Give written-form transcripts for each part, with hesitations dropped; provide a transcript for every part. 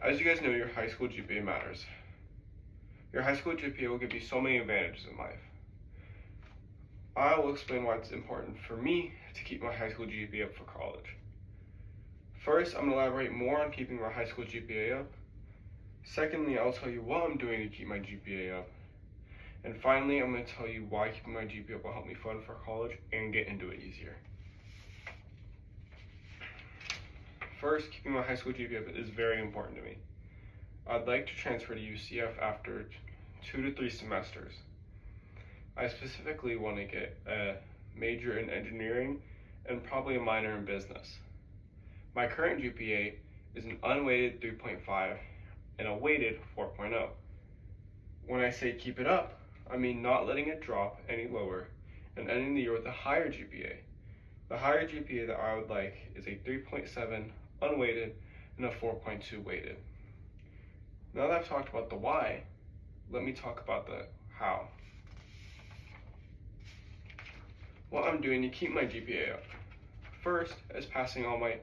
As you guys know, your high school GPA matters. Your high school GPA will give you so many advantages in life. I will explain why it's important for me to keep my high school GPA up for college. First, I'm going to elaborate more on keeping my high school GPA up. Secondly, I'll tell you what I'm doing to keep my GPA up. And finally, I'm going to tell you why keeping my GPA up will help me fund for college and get into it easier. First, keeping my high school GPA up is very important to me. I'd like to transfer to UCF after 2 to 3 semesters. I specifically want to get a major in engineering and probably a minor in business. My current GPA is an unweighted 3.5 and a weighted 4.0. When I say keep it up, I mean not letting it drop any lower and ending the year with a higher GPA. The higher GPA that I would like is a 3.7 unweighted and a 4.2 weighted. Now that I've talked about the why, let me talk about the how. What I'm doing to keep my GPA up. First is passing all my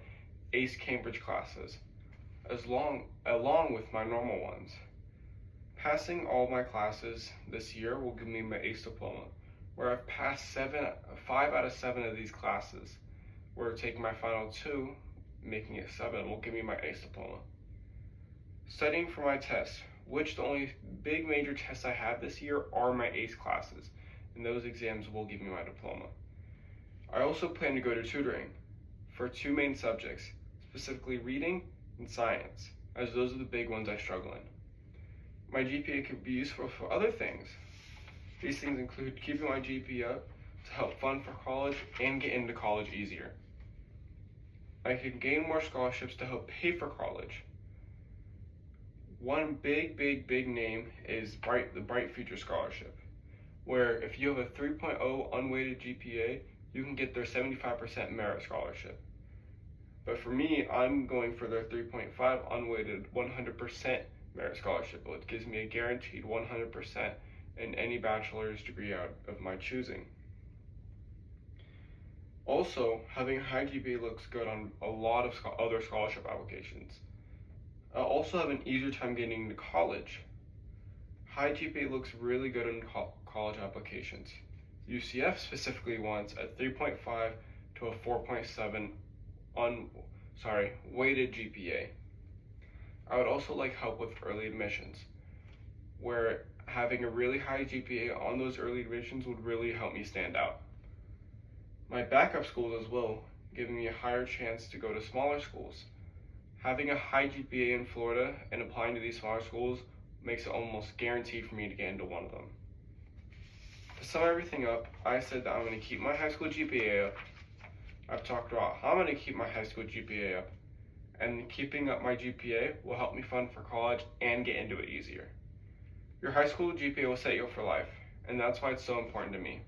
ACE Cambridge classes, along with my normal ones. Passing all my classes this year will give me my ACE diploma, where I've passed 5 out of 7 of these classes, where taking my final 2, making it 7, will give me my ACE diploma. Studying for my tests, which the only big major tests I have this year are my ACE classes, and those exams will give me my diploma. I also plan to go to tutoring for 2 main subjects, specifically reading and science, as those are the big ones I struggle in. My GPA could be useful for other things. These things include keeping my GPA up to help fund for college and get into college easier. I can gain more scholarships to help pay for college. One big name is the Bright Future Scholarship, where if you have a 3.0 unweighted GPA, you can get their 75% merit scholarship. But for me, I'm going for their 3.5 unweighted 100% merit scholarship, which gives me a guaranteed 100% in any bachelor's degree out of my choosing. Also, having a high GPA looks good on a lot of other scholarship applications. I also have an easier time getting into college. High GPA looks really good in college applications. UCF specifically wants a 3.5 to a 4.7 weighted GPA. I would also like help with early admissions, where having a really high GPA on those early admissions would really help me stand out. My backup schools as well, giving me a higher chance to go to smaller schools. Having a high GPA in Florida and applying to these smaller schools makes it almost guaranteed for me to get into one of them. To sum everything up, I said that I'm going to keep my high school GPA up. I've talked about how I'm going to keep my high school GPA up, and keeping up my GPA will help me fund for college and get into it easier. Your high school GPA will set you up for life, and that's why it's so important to me.